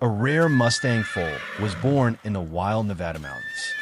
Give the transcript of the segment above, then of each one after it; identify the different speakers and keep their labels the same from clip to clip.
Speaker 1: A rare Mustang foal was born in the wild Nevada mountains.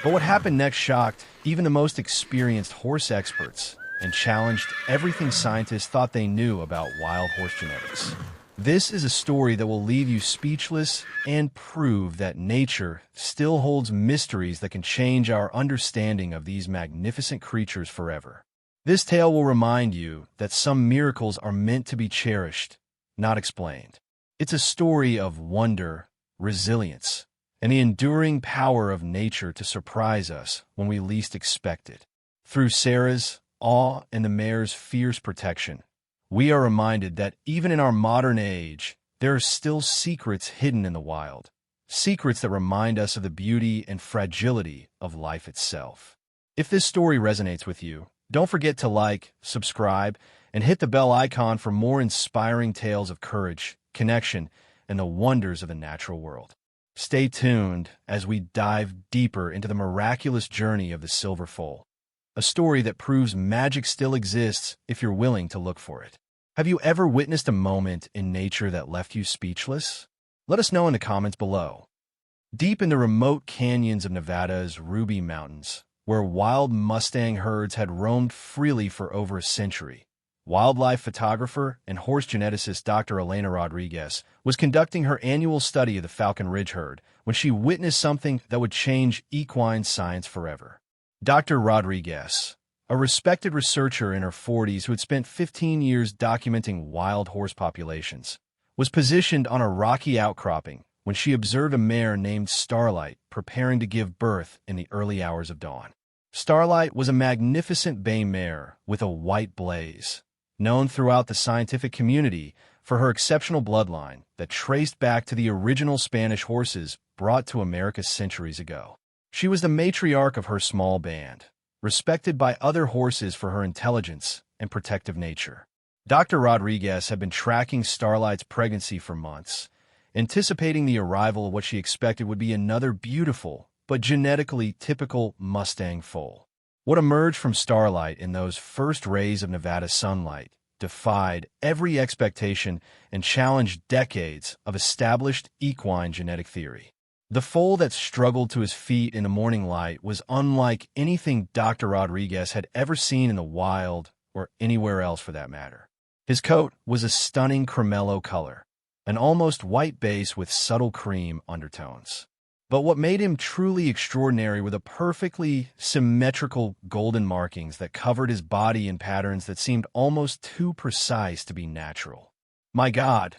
Speaker 1: But what happened next shocked even the most experienced horse experts and challenged everything scientists thought they knew about wild horse genetics. This is a story that will leave you speechless and prove that nature still holds mysteries that can change our understanding of these magnificent creatures forever. This tale will remind you that some miracles are meant to be cherished, not explained. It's a story of wonder, resilience, and the enduring power of nature to surprise us when we least expect it. Through Sarah's awe and the mare's fierce protection, we are reminded that even in our modern age, there are still secrets hidden in the wild, secrets that remind us of the beauty and fragility of life itself. If this story resonates with you, don't forget to like, subscribe, and hit the bell icon for more inspiring tales of courage, connection, and the wonders of the natural world. Stay tuned as we dive deeper into the miraculous journey of the silver foal, a story that proves magic still exists if you're willing to look for it. Have you ever witnessed a moment in nature that left you speechless? Let us know in the comments below. Deep in the remote canyons of Nevada's Ruby Mountains, where wild Mustang herds had roamed freely for over a century, wildlife photographer and horse geneticist Dr. Elena Rodriguez was conducting her annual study of the Falcon Ridge herd when she witnessed something that would change equine science forever. Dr. Rodriguez, a respected researcher in her 40s who had spent 15 years documenting wild horse populations, was positioned on a rocky outcropping when she observed a mare named Starlight preparing to give birth in the early hours of dawn. Starlight was a magnificent bay mare with a white blaze, known throughout the scientific community for her exceptional bloodline that traced back to the original Spanish horses brought to America centuries ago. She was the matriarch of her small band, respected by other horses for her intelligence and protective nature. Dr. Rodriguez had been tracking Starlight's pregnancy for months, anticipating the arrival of what she expected would be another beautiful but genetically typical Mustang foal. What emerged from Starlight in those first rays of Nevada sunlight defied every expectation and challenged decades of established equine genetic theory. The foal that struggled to his feet in the morning light was unlike anything Dr. Rodriguez had ever seen in the wild or anywhere else for that matter. His coat was a stunning cremello color, an almost white base with subtle cream undertones. But what made him truly extraordinary were the perfectly symmetrical golden markings that covered his body in patterns that seemed almost too precise to be natural. "My God,"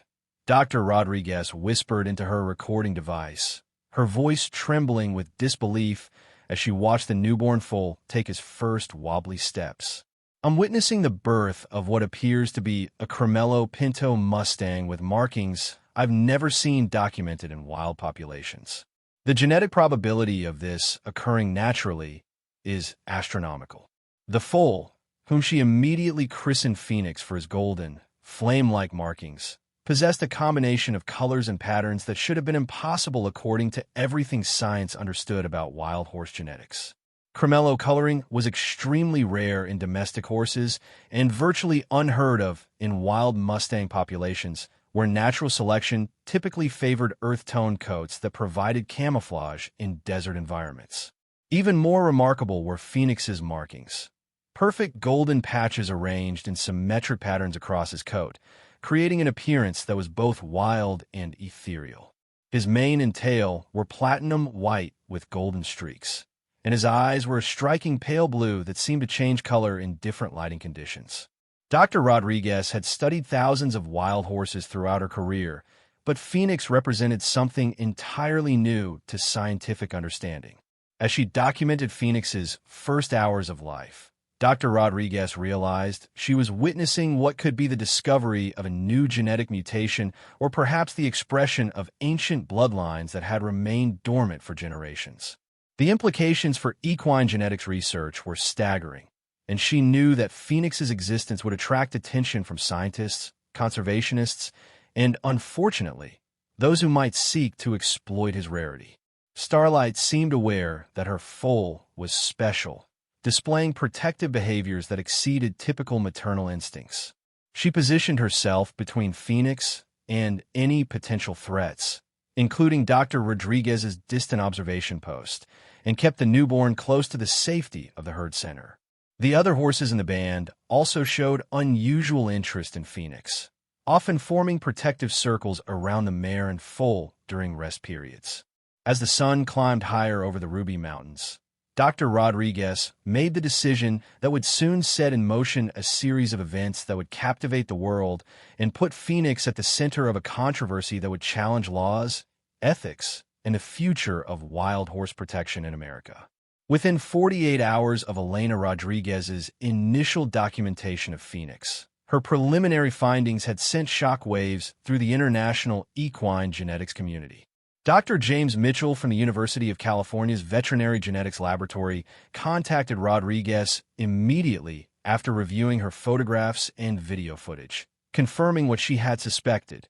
Speaker 1: Dr. Rodriguez whispered into her recording device, her voice trembling with disbelief as she watched the newborn foal take his first wobbly steps. "I'm witnessing the birth of what appears to be a Cremello Pinto Mustang with markings I've never seen documented in wild populations. The genetic probability of this occurring naturally is astronomical." The foal, whom she immediately christened Phoenix for his golden, flame-like markings, possessed a combination of colors and patterns that should have been impossible according to everything science understood about wild horse genetics. Cremello coloring was extremely rare in domestic horses and virtually unheard of in wild Mustang populations, where natural selection typically favored earth-toned coats that provided camouflage in desert environments. Even more remarkable were Phoenix's markings. Perfect golden patches arranged in symmetric patterns across his coat, creating an appearance that was both wild and ethereal. His mane and tail were platinum white with golden streaks, and his eyes were a striking pale blue that seemed to change color in different lighting conditions. Dr. Rodriguez had studied thousands of wild horses throughout her career, but Phoenix represented something entirely new to scientific understanding. As she documented Phoenix's first hours of life, Dr. Rodriguez realized she was witnessing what could be the discovery of a new genetic mutation or perhaps the expression of ancient bloodlines that had remained dormant for generations. The implications for equine genetics research were staggering, and she knew that Phoenix's existence would attract attention from scientists, conservationists, and, unfortunately, those who might seek to exploit his rarity. Starlight seemed aware that her foal was special, displaying protective behaviors that exceeded typical maternal instincts. She positioned herself between Phoenix and any potential threats, including Dr. Rodriguez's distant observation post, and kept the newborn close to the safety of the herd center. The other horses in the band also showed unusual interest in Phoenix, often forming protective circles around the mare and foal during rest periods. As the sun climbed higher over the Ruby Mountains, Dr. Rodriguez made the decision that would soon set in motion a series of events that would captivate the world and put Phoenix at the center of a controversy that would challenge laws, ethics, and the future of wild horse protection in America. Within 48 hours of Elena Rodriguez's initial documentation of Phoenix, her preliminary findings had sent shockwaves through the international equine genetics community. Dr. James Mitchell from the University of California's Veterinary Genetics Laboratory contacted Rodriguez immediately after reviewing her photographs and video footage, confirming what she had suspected.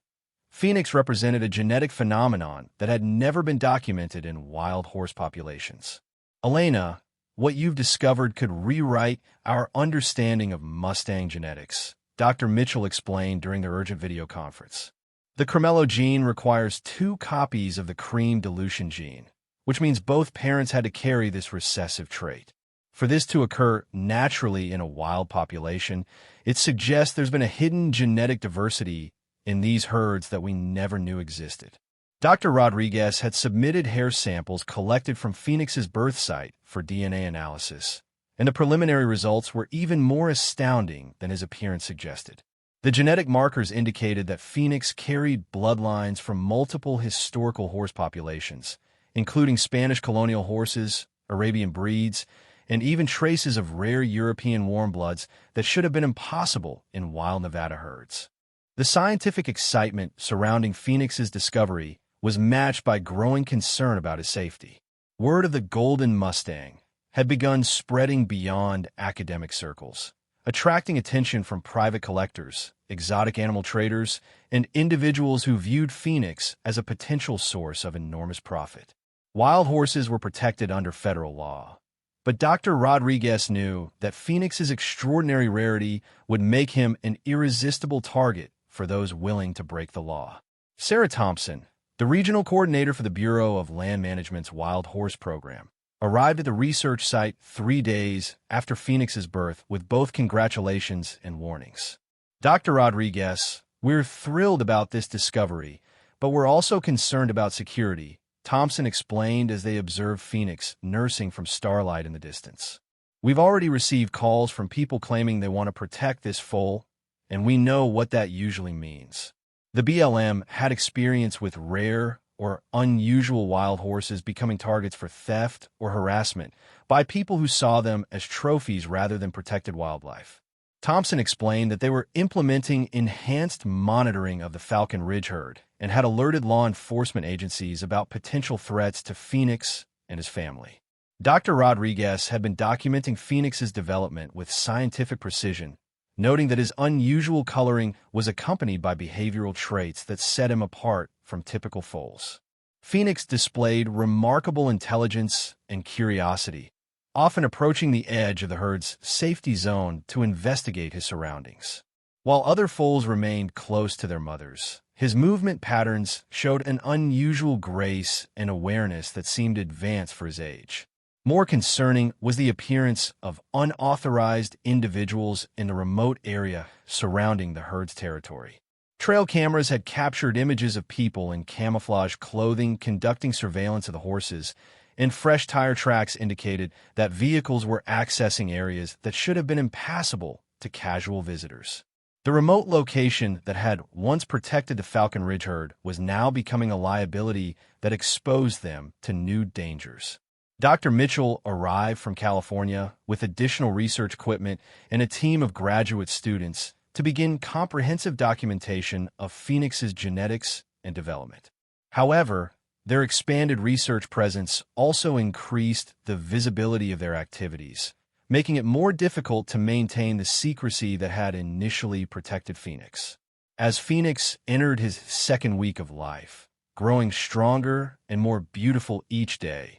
Speaker 1: Phoenix represented a genetic phenomenon that had never been documented in wild horse populations. Elena, what you've discovered could rewrite our understanding of Mustang genetics, Dr. Mitchell explained during their urgent video conference. The Cremello gene requires 2 copies of the cream dilution gene, which means both parents had to carry this recessive trait. For this to occur naturally in a wild population, it suggests there's been a hidden genetic diversity in these herds that we never knew existed. Dr. Rodriguez had submitted hair samples collected from Phoenix's birth site for DNA analysis, and the preliminary results were even more astounding than his appearance suggested. The genetic markers indicated that Phoenix carried bloodlines from multiple historical horse populations, including Spanish colonial horses, Arabian breeds, and even traces of rare European warm bloods that should have been impossible in wild Nevada herds. The scientific excitement surrounding Phoenix's discovery was matched by growing concern about his safety. Word of the Golden Mustang had begun spreading beyond academic circles, attracting attention from private collectors, exotic animal traders, and individuals who viewed Phoenix as a potential source of enormous profit. Wild horses were protected under federal law, but Dr. Rodriguez knew that Phoenix's extraordinary rarity would make him an irresistible target for those willing to break the law. Sarah Thompson, the regional coordinator for the Bureau of Land Management's Wild Horse Program, arrived at the research site 3 days after Phoenix's birth with both congratulations and warnings. Dr. Rodriguez, we're thrilled about this discovery, but we're also concerned about security, Thompson explained as they observed Phoenix nursing from starlight in the distance. We've already received calls from people claiming they want to protect this foal, and we know what that usually means. The BLM had experience with rare or unusual wild horses becoming targets for theft or harassment by people who saw them as trophies rather than protected wildlife. Thompson explained that they were implementing enhanced monitoring of the Falcon Ridge herd and had alerted law enforcement agencies about potential threats to Phoenix and his family. Dr. Rodriguez had been documenting Phoenix's development with scientific precision, noting that his unusual coloring was accompanied by behavioral traits that set him apart from typical foals. Phoenix displayed remarkable intelligence and curiosity, often approaching the edge of the herd's safety zone to investigate his surroundings. While other foals remained close to their mothers, his movement patterns showed an unusual grace and awareness that seemed advanced for his age. More concerning was the appearance of unauthorized individuals in the remote area surrounding the herd's territory. Trail cameras had captured images of people in camouflage clothing conducting surveillance of the horses, and fresh tire tracks indicated that vehicles were accessing areas that should have been impassable to casual visitors. The remote location that had once protected the Falcon Ridge herd was now becoming a liability that exposed them to new dangers. Dr. Mitchell arrived from California with additional research equipment and a team of graduate students to begin comprehensive documentation of Phoenix's genetics and development. However, their expanded research presence also increased the visibility of their activities, making it more difficult to maintain the secrecy that had initially protected Phoenix. As Phoenix entered his second week of life, growing stronger and more beautiful each day,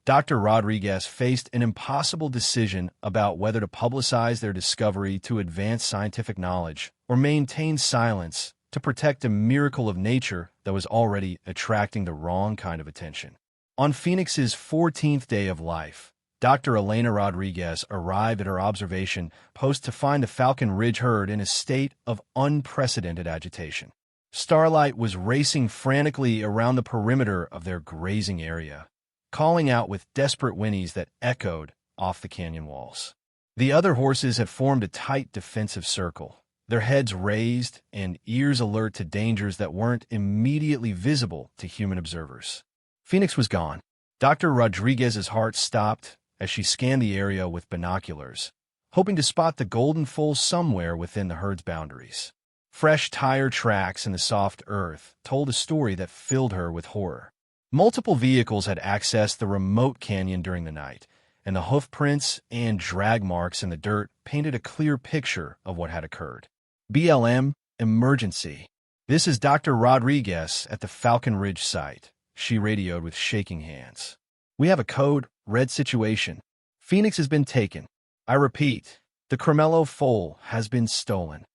Speaker 1: Dr. Rodriguez faced an impossible decision about whether to publicize their discovery to advance scientific knowledge or maintain silence to protect a miracle of nature that that was already attracting the wrong kind of attention. On Phoenix's 14th day of life, Dr. Elena Rodriguez arrived at her observation post to find the Falcon Ridge herd in a state of unprecedented agitation. Starlight was racing frantically around the perimeter of their grazing area, calling out with desperate whinnies that echoed off the canyon walls. The other horses had formed a tight defensive circle, their heads raised and ears alert to dangers that weren't immediately visible to human observers. Phoenix was gone. Dr. Rodriguez's heart stopped as she scanned the area with binoculars, hoping to spot the golden foal somewhere within the herd's boundaries. Fresh tire tracks in the soft earth told a story that filled her with horror. Multiple vehicles had accessed the remote canyon during the night, and the hoof prints and drag marks in the dirt painted a clear picture of what had occurred. BLM, emergency. This is Dr. Rodriguez at the Falcon Ridge site, she radioed with shaking hands. We have a code red situation. Phoenix has been taken. I repeat, the Cremello foal has been stolen.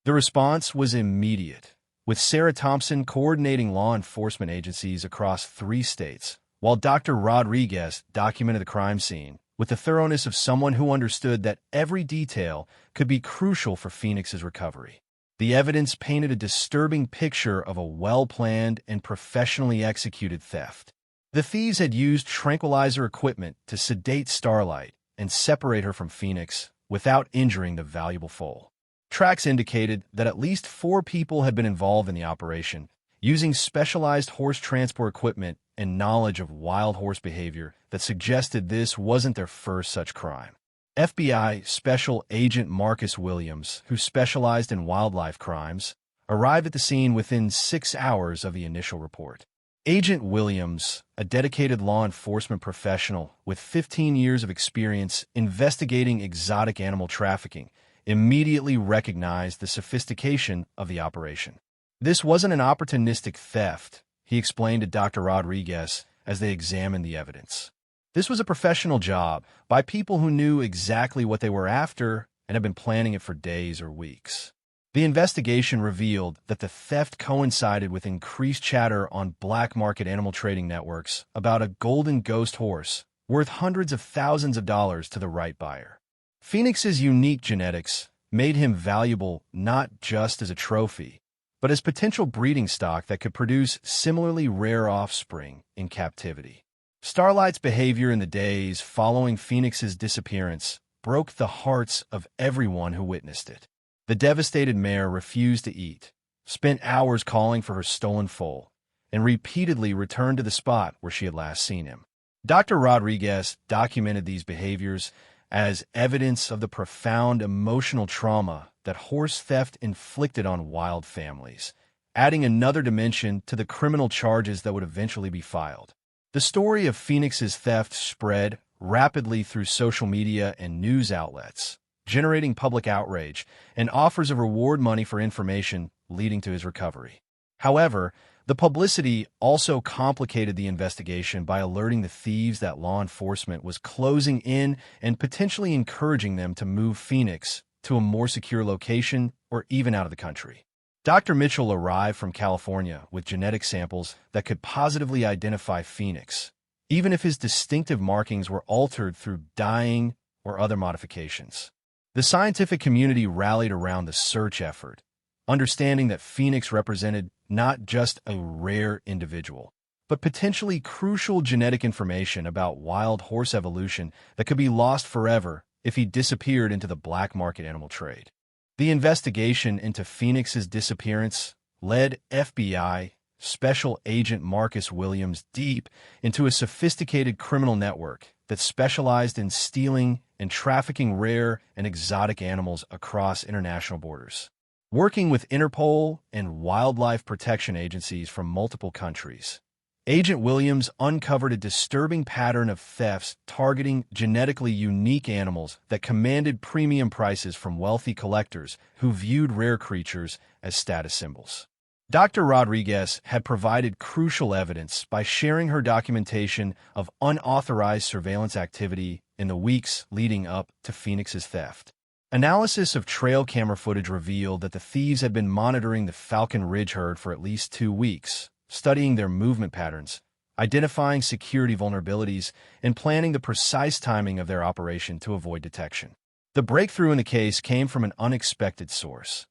Speaker 1: The response was immediate, with Sarah Thompson coordinating law enforcement agencies across 3 states, while Dr. Rodriguez documented the crime scene with the thoroughness of someone who understood that every detail could be crucial for Phoenix's recovery. The evidence painted a disturbing picture of a well-planned and professionally executed theft. The thieves had used tranquilizer equipment to sedate Starlight and separate her from Phoenix without injuring the valuable foal. Tracks indicated that at least 4 people had been involved in the operation, using specialized horse transport equipment and knowledge of wild horse behavior that suggested this wasn't their first such crime. FBI Special Agent Marcus Williams, who specialized in wildlife crimes, arrived at the scene within 6 hours of the initial report. Agent Williams, a dedicated law enforcement professional with 15 years of experience investigating exotic animal trafficking, immediately recognized the sophistication of the operation. This wasn't an opportunistic theft, he explained to Dr. Rodriguez as they examined the evidence. This was a professional job by people who knew exactly what they were after and had been planning it for days or weeks. The investigation revealed that the theft coincided with increased chatter on black market animal trading networks about a golden ghost horse worth hundreds of thousands of dollars to the right buyer. Phoenix's unique genetics made him valuable not just as a trophy, but as potential breeding stock that could produce similarly rare offspring in captivity. Starlight's behavior in the days following Phoenix's disappearance broke the hearts of everyone who witnessed it. The devastated mare refused to eat, spent hours calling for her stolen foal, and repeatedly returned to the spot where she had last seen him. Dr. Rodriguez documented these behaviors as evidence of the profound emotional trauma that horse theft inflicted on wild families, adding another dimension to the criminal charges that would eventually be filed. The story of Phoenix's theft spread rapidly through social media and news outlets, generating public outrage and offers of reward money for information leading to his recovery. However, the publicity also complicated the investigation by alerting the thieves that law enforcement was closing in and potentially encouraging them to move Phoenix to a more secure location or even out of the country. Dr. Mitchell arrived from California with genetic samples that could positively identify Phoenix, even if his distinctive markings were altered through dyeing or other modifications. The scientific community rallied around the search effort, understanding that Phoenix represented not just a rare individual, but potentially crucial genetic information about wild horse evolution that could be lost forever if he disappeared into the black market animal trade. The investigation into Phoenix's disappearance led FBI Special Agent Marcus Williams deep into a sophisticated criminal network that specialized in stealing and trafficking rare and exotic animals across international borders. Working with Interpol and wildlife protection agencies from multiple countries, Agent Williams uncovered a disturbing pattern of thefts targeting genetically unique animals that commanded premium prices from wealthy collectors who viewed rare creatures as status symbols. Dr. Rodriguez had provided crucial evidence by sharing her documentation of unauthorized surveillance activity in the weeks leading up to Phoenix's theft. Analysis of trail camera footage revealed that the thieves had been monitoring the Falcon Ridge herd for at least 2 weeks, studying their movement patterns, identifying security vulnerabilities, and planning the precise timing of their operation to avoid detection. The breakthrough in the case came from an unexpected source.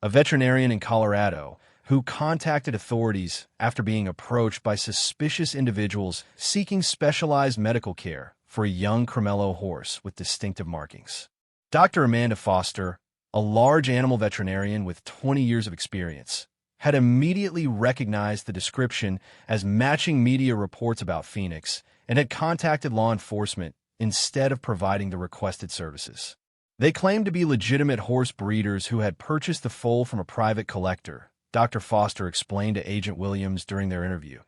Speaker 1: A veterinarian in Colorado who contacted authorities after being approached by suspicious individuals seeking specialized medical care for a young Cremello horse with distinctive markings. Dr. Amanda Foster, a large animal veterinarian with 20 years of experience, had immediately recognized the description as matching media reports about Phoenix and had contacted law enforcement instead of providing the requested services. They claimed to be legitimate horse breeders who had purchased the foal from a private collector, Dr. Foster explained to Agent Williams during their interview,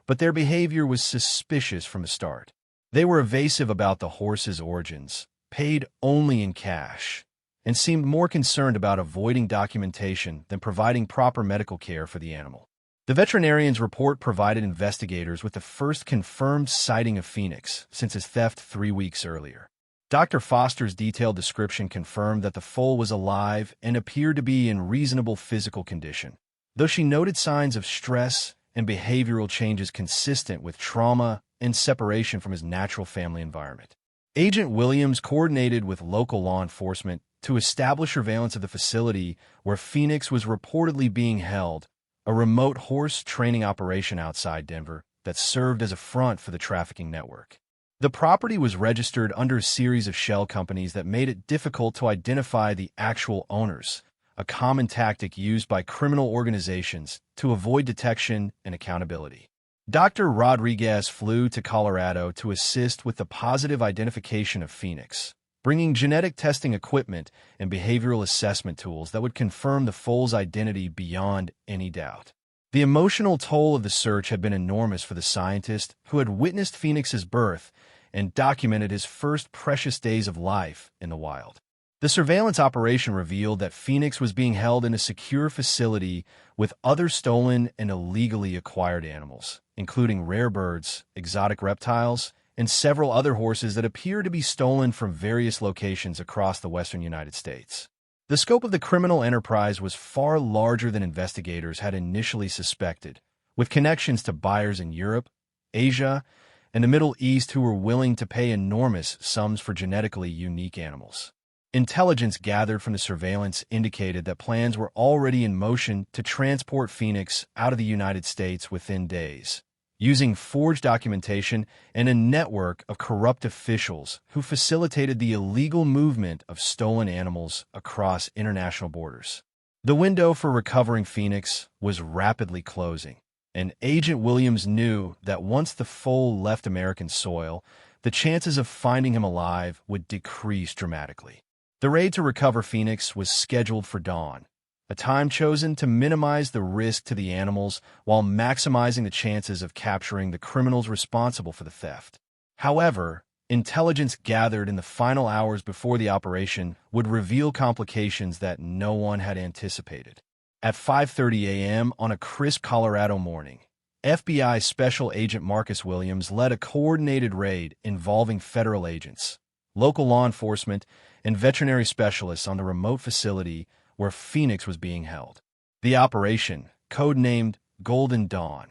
Speaker 1: but their behavior was suspicious from the start. They were evasive about the horse's origins, paid only in cash, and seemed more concerned about avoiding documentation than providing proper medical care for the animal. The veterinarian's report provided investigators with the first confirmed sighting of Phoenix since his theft 3 weeks earlier. Dr. Foster's detailed description confirmed that the foal was alive and appeared to be in reasonable physical condition, though she noted signs of stress and behavioral changes consistent with trauma and separation from his natural family environment. Agent Williams coordinated with local law enforcement to establish surveillance of the facility where Phoenix was reportedly being held, a remote horse training operation outside Denver that served as a front for the trafficking network. The property was registered under a series of shell companies that made it difficult to identify the actual owners, a common tactic used by criminal organizations to avoid detection and accountability. Dr. Rodriguez flew to Colorado to assist with the positive identification of Phoenix, bringing genetic testing equipment and behavioral assessment tools that would confirm the foal's identity beyond any doubt. The emotional toll of the search had been enormous for the scientist who had witnessed Phoenix's birth and documented his first precious days of life in the wild. The surveillance operation revealed that Phoenix was being held in a secure facility with other stolen and illegally acquired animals, including rare birds, exotic reptiles, and several other horses that appear to be stolen from various locations across the western United States. The scope of the criminal enterprise was far larger than investigators had initially suspected, with connections to buyers in Europe, Asia, and the Middle East who were willing to pay enormous sums for genetically unique animals. Intelligence gathered from the surveillance indicated that plans were already in motion to transport Phoenix out of the United States within days, using forged documentation and a network of corrupt officials who facilitated the illegal movement of stolen animals across international borders. The window for recovering Phoenix was rapidly closing, and Agent Williams knew that once the foal left American soil, the chances of finding him alive would decrease dramatically. The raid to recover Phoenix was scheduled for dawn, a time chosen to minimize the risk to the animals while maximizing the chances of capturing the criminals responsible for the theft. However, intelligence gathered in the final hours before the operation would reveal complications that no one had anticipated. At 5:30 a.m. on a crisp Colorado morning, FBI Special Agent Marcus Williams led a coordinated raid involving federal agents, local law enforcement, and veterinary specialists on the remote facility where Phoenix was being held. The operation, codenamed Golden Dawn,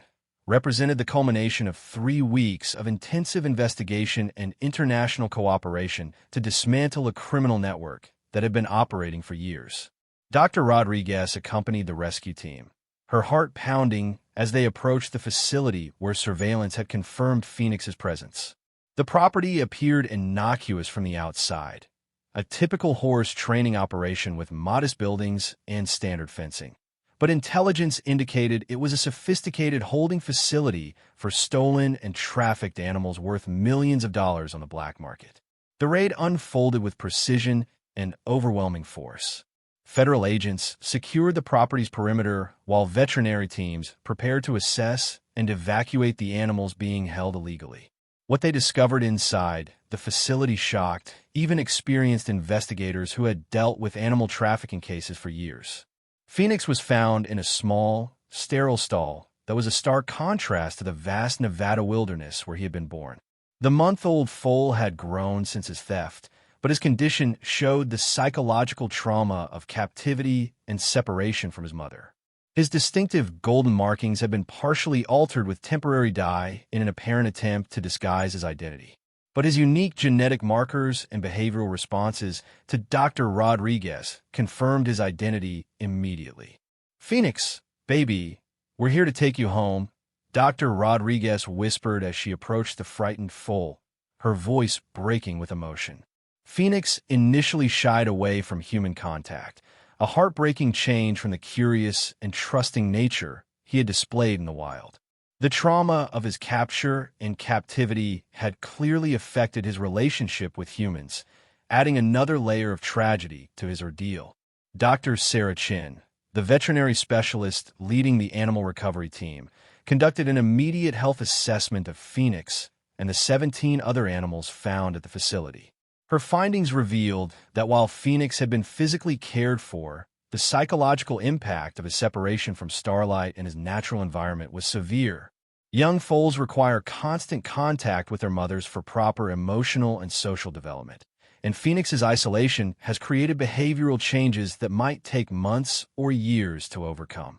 Speaker 1: represented the culmination of 3 weeks of intensive investigation and international cooperation to dismantle a criminal network that had been operating for years. Dr. Rodriguez accompanied the rescue team, her heart pounding as they approached the facility where surveillance had confirmed Phoenix's presence. The property appeared innocuous from the outside, a typical horse training operation with modest buildings and standard fencing. But intelligence indicated it was a sophisticated holding facility for stolen and trafficked animals worth millions of dollars on the black market. The raid unfolded with precision and overwhelming force. Federal agents secured the property's perimeter while veterinary teams prepared to assess and evacuate the animals being held illegally. What they discovered inside the facility shocked even experienced investigators who had dealt with animal trafficking cases for years. Phoenix was found in a small, sterile stall that was a stark contrast to the vast Nevada wilderness where he had been born. The month-old foal had grown since his theft, but his condition showed the psychological trauma of captivity and separation from his mother. His distinctive golden markings had been partially altered with temporary dye in an apparent attempt to disguise his identity. But his unique genetic markers and behavioral responses to Dr. Rodriguez confirmed his identity immediately. "Phoenix, baby, we're here to take you home," Dr. Rodriguez whispered as she approached the frightened foal, her voice breaking with emotion. Phoenix initially shied away from human contact, a heartbreaking change from the curious and trusting nature he had displayed in the wild. The trauma of his capture and captivity had clearly affected his relationship with humans, adding another layer of tragedy to his ordeal. Dr. Sarah Chin, the veterinary specialist leading the animal recovery team, conducted an immediate health assessment of Phoenix and the 17 other animals found at the facility. Her findings revealed that while Phoenix had been physically cared for, the psychological impact of his separation from Starlight and his natural environment was severe. Young foals require constant contact with their mothers for proper emotional and social development, and Phoenix's isolation has created behavioral changes that might take months or years to overcome.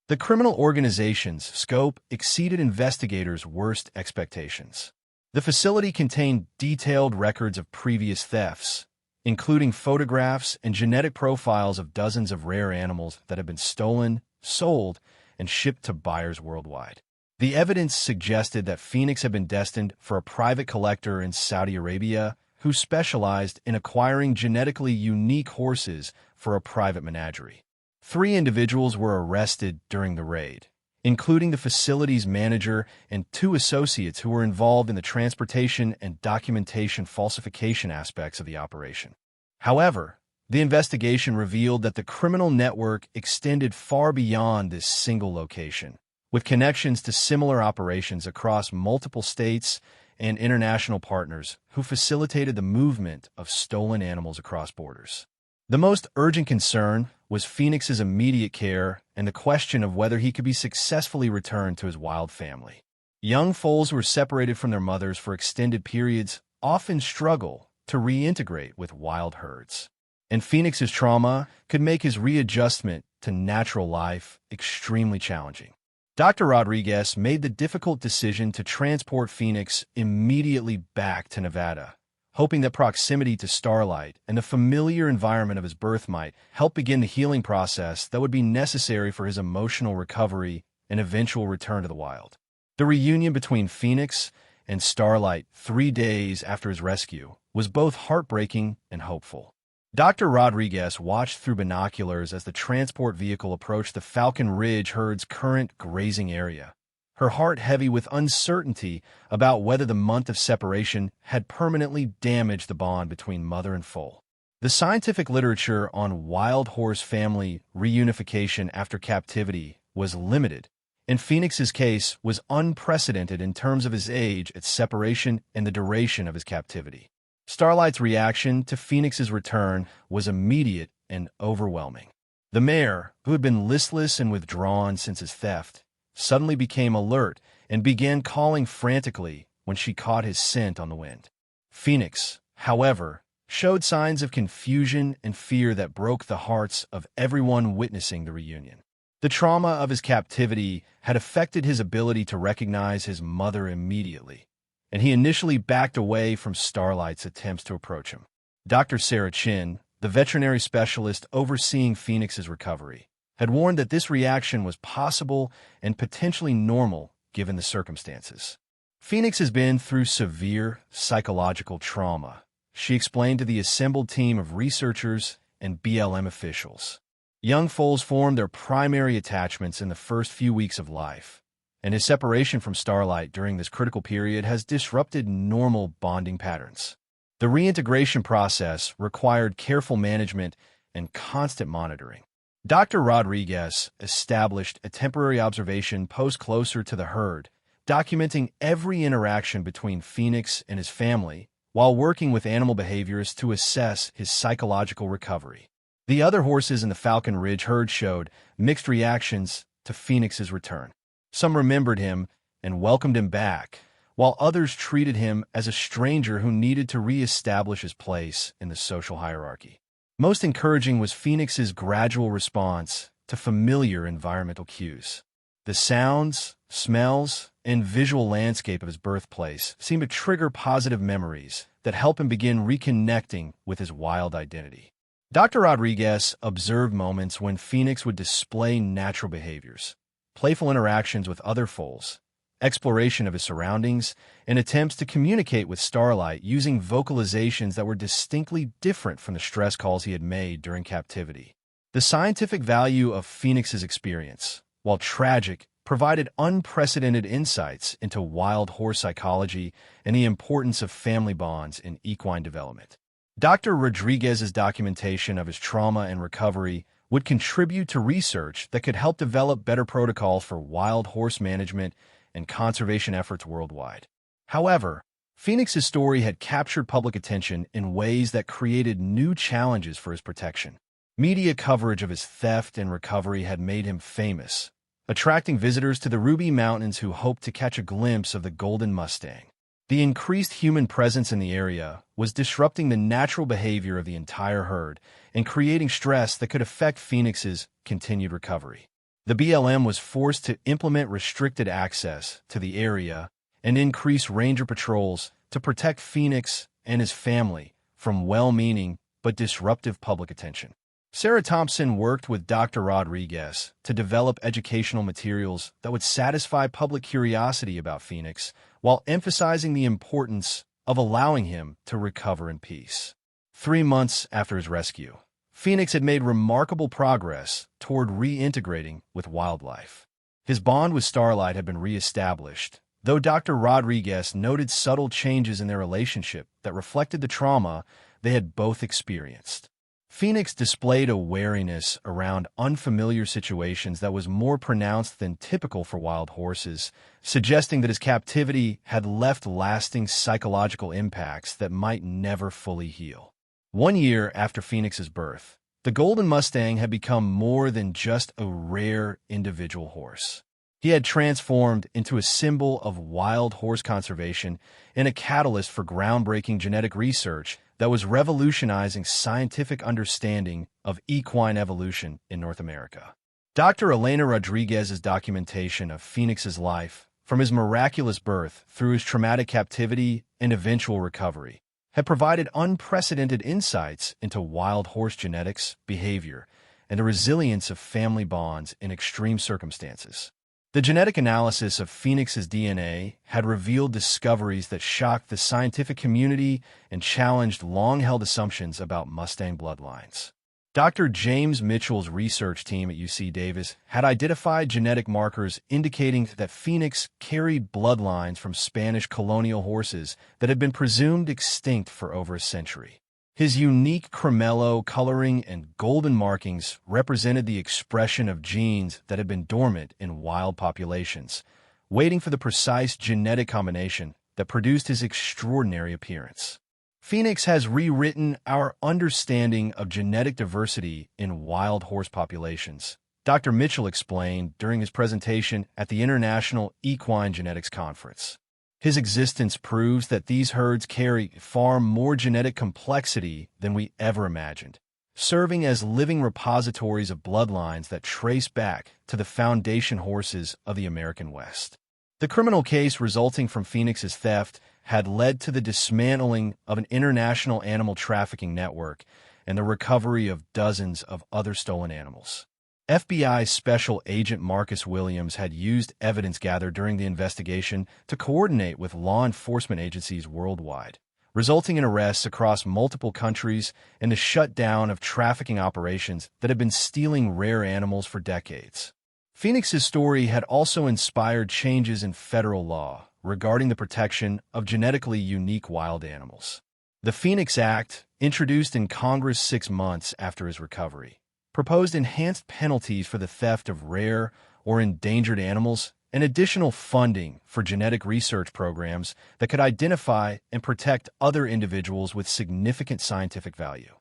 Speaker 1: The criminal organization's scope exceeded investigators' worst expectations. The facility contained detailed records of previous thefts, including photographs and genetic profiles of dozens of rare animals that had been stolen, sold, and shipped to buyers worldwide. The evidence suggested that Phoenix had been destined for a private collector in Saudi Arabia who specialized in acquiring genetically unique horses for a private menagerie. 3 individuals were arrested during the raid, including the facility's manager and 2 associates who were involved in the transportation and documentation falsification aspects of the operation. However, the investigation revealed that the criminal network extended far beyond this single location, with connections to similar operations across multiple states and international partners who facilitated the movement of stolen animals across borders. The most urgent concern was Phoenix's immediate care and the question of whether he could be successfully returned to his wild family. Young foals who were separated from their mothers for extended periods often struggle to reintegrate with wild herds, and Phoenix's trauma could make his readjustment to natural life extremely challenging. Dr. Rodriguez made the difficult decision to transport Phoenix immediately back to Nevada, hoping that proximity to Starlight and the familiar environment of his birth might help begin the healing process that would be necessary for his emotional recovery and eventual return to the wild. The reunion between Phoenix and Starlight 3 days after his rescue was both heartbreaking and hopeful. Dr. Rodriguez watched through binoculars as the transport vehicle approached the Falcon Ridge herd's current grazing area, her heart heavy with uncertainty about whether the month of separation had permanently damaged the bond between mother and foal. The scientific literature on wild horse family reunification after captivity was limited, and Phoenix's case was unprecedented in terms of his age at separation and the duration of his captivity. Starlight's reaction to Phoenix's return was immediate and overwhelming. The mare, who had been listless and withdrawn since his theft, suddenly became alert and began calling frantically when she caught his scent on the wind. Phoenix, however, showed signs of confusion and fear that broke the hearts of everyone witnessing the reunion. The trauma of his captivity had affected his ability to recognize his mother immediately, and he initially backed away from Starlight's attempts to approach him. Dr. Sarah Chin, the veterinary specialist overseeing Phoenix's recovery, had warned that this reaction was possible and potentially normal given the circumstances. Phoenix has been through severe psychological trauma, she explained to the assembled team of researchers and BLM officials. Young foals form their primary attachments in the first few weeks of life, and his separation from Starlight during this critical period has disrupted normal bonding patterns. The reintegration process required careful management and constant monitoring. Dr. Rodriguez established a temporary observation post closer to the herd, documenting every interaction between Phoenix and his family while working with animal behaviorists to assess his psychological recovery. The other horses in the Falcon Ridge herd showed mixed reactions to Phoenix's return. Some remembered him and welcomed him back, while others treated him as a stranger who needed to re-establish his place in the social hierarchy. Most encouraging was Phoenix's gradual response to familiar environmental cues. The sounds, smells, and visual landscape of his birthplace seemed to trigger positive memories that help him begin reconnecting with his wild identity. Dr. Rodriguez observed moments when Phoenix would display natural behaviors, playful interactions with other foals, exploration of his surroundings, and attempts to communicate with Starlight using vocalizations that were distinctly different from the stress calls he had made during captivity. The scientific value of Phoenix's experience, while tragic, provided unprecedented insights into wild horse psychology and the importance of family bonds in equine development. Dr. Rodriguez's documentation of his trauma and recovery would contribute to research that could help develop better protocols for wild horse management and conservation efforts worldwide. However, Phoenix's story had captured public attention in ways that created new challenges for his protection. Media coverage of his theft and recovery had made him famous, attracting visitors to the Ruby Mountains who hoped to catch a glimpse of the golden Mustang. The increased human presence in the area was disrupting the natural behavior of the entire herd and creating stress that could affect Phoenix's continued recovery. The BLM was forced to implement restricted access to the area and increase ranger patrols to protect Phoenix and his family from well-meaning but disruptive public attention. Sarah Thompson worked with Dr. Rodriguez to develop educational materials that would satisfy public curiosity about Phoenix while emphasizing the importance of allowing him to recover in peace. 3 months after his rescue, Phoenix had made remarkable progress toward reintegrating with wildlife. His bond with Starlight had been reestablished, though Dr. Rodriguez noted subtle changes in their relationship that reflected the trauma they had both experienced. Phoenix displayed a wariness around unfamiliar situations that was more pronounced than typical for wild horses, suggesting that his captivity had left lasting psychological impacts that might never fully heal. 1 year after Phoenix's birth, the Golden Mustang had become more than just a rare individual horse. He had transformed into a symbol of wild horse conservation and a catalyst for groundbreaking genetic research that was revolutionizing scientific understanding of equine evolution in North America. Dr. Elena Rodriguez's documentation of Phoenix's life, from his miraculous birth through his traumatic captivity and eventual recovery, had provided unprecedented insights into wild horse genetics, behavior, and the resilience of family bonds in extreme circumstances. The genetic analysis of Phoenix's DNA had revealed discoveries that shocked the scientific community and challenged long-held assumptions about Mustang bloodlines. Dr. James Mitchell's research team at UC Davis had identified genetic markers indicating that Phoenix carried bloodlines from Spanish colonial horses that had been presumed extinct for over a century. His unique cremello coloring and golden markings represented the expression of genes that had been dormant in wild populations, waiting for the precise genetic combination that produced his extraordinary appearance. Phoenix has rewritten our understanding of genetic diversity in wild horse populations, Dr. Mitchell explained during his presentation at the International Equine Genetics Conference. His existence proves that these herds carry far more genetic complexity than we ever imagined, serving as living repositories of bloodlines that trace back to the foundation horses of the American West. The criminal case resulting from Phoenix's theft had led to the dismantling of an international animal trafficking network and the recovery of dozens of other stolen animals. FBI Special Agent Marcus Williams had used evidence gathered during the investigation to coordinate with law enforcement agencies worldwide, resulting in arrests across multiple countries and the shutdown of trafficking operations that had been stealing rare animals for decades. Phoenix's story had also inspired changes in federal law regarding the protection of genetically unique wild animals. The Phoenix Act, introduced in Congress 6 months after his recovery, proposed enhanced penalties for the theft of rare or endangered animals and additional funding for genetic research programs that could identify and protect other individuals with significant scientific value.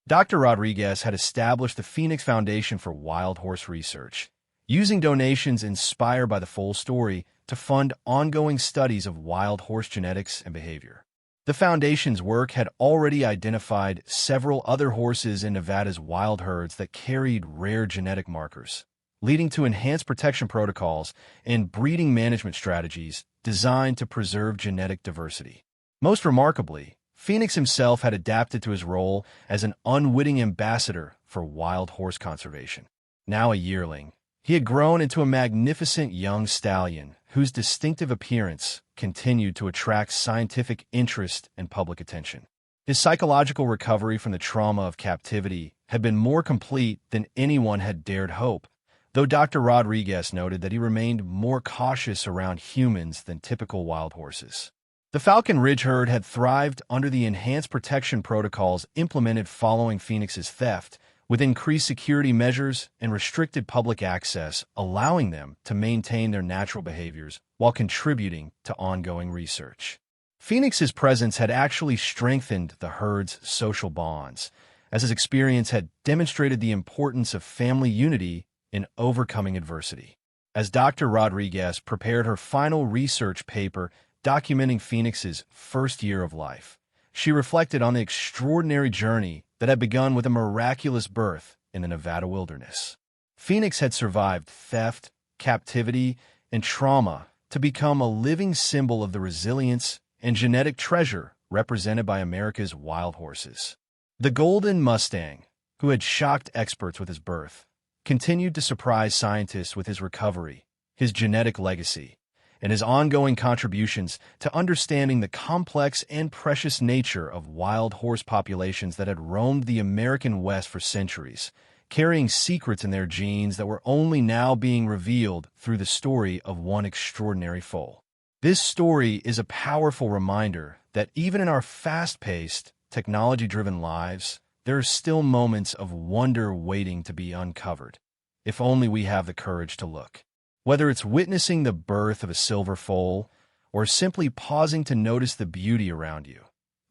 Speaker 1: Dr. Rodriguez had established the Phoenix Foundation for Wild Horse Research, using donations inspired by the Foal story to fund ongoing studies of wild horse genetics and behavior. The foundation's work had already identified several other horses in Nevada's wild herds that carried rare genetic markers, leading to enhanced protection protocols and breeding management strategies designed to preserve genetic diversity. Most remarkably, Phoenix himself had adapted to his role as an unwitting ambassador for wild horse conservation. Now a yearling, he had grown into a magnificent young stallion whose distinctive appearance continued to attract scientific interest and public attention. His psychological recovery from the trauma of captivity had been more complete than anyone had dared hope, though Dr. Rodriguez noted that he remained more cautious around humans than typical wild horses. The Falcon Ridge herd had thrived under the enhanced protection protocols implemented following Phoenix's theft, with increased security measures and restricted public access, allowing them to maintain their natural behaviors while contributing to ongoing research. Phoenix's presence had actually strengthened the herd's social bonds, as his experience had demonstrated the importance of family unity in overcoming adversity. As Dr. Rodriguez prepared her final research paper documenting Phoenix's first year of life, she reflected on the extraordinary journey that had begun with a miraculous birth in the Nevada wilderness. Phoenix had survived theft, captivity, and trauma to become a living symbol of the resilience and genetic treasure represented by America's wild horses. The Golden Mustang, who had shocked experts with his birth, continued to surprise scientists with his recovery, his genetic legacy, and his ongoing contributions to understanding the complex and precious nature of wild horse populations that had roamed the American West for centuries, carrying secrets in their genes that were only now being revealed through the story of one extraordinary foal. This story is a powerful reminder that even in our fast-paced, technology-driven lives, there are still moments of wonder waiting to be uncovered, if only we have the courage to look. Whether it's witnessing the birth of a silver foal or simply pausing to notice the beauty around you,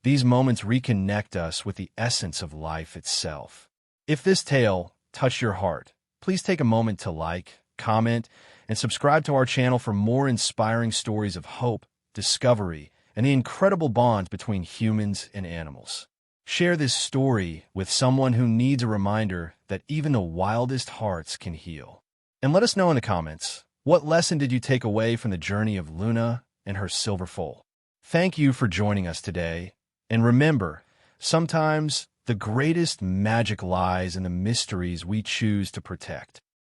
Speaker 1: these moments reconnect us with the essence of life itself. If this tale touched your heart, please take a moment to like, comment, and subscribe to our channel for more inspiring stories of hope, discovery, and the incredible bonds between humans and animals. Share this story with someone who needs a reminder that even the wildest hearts can heal. And let us know in the comments, what lesson did you take away from the journey of Luna and her silver foal? Thank you for joining us today. And remember, sometimes the greatest magic lies in the mysteries we choose to protect.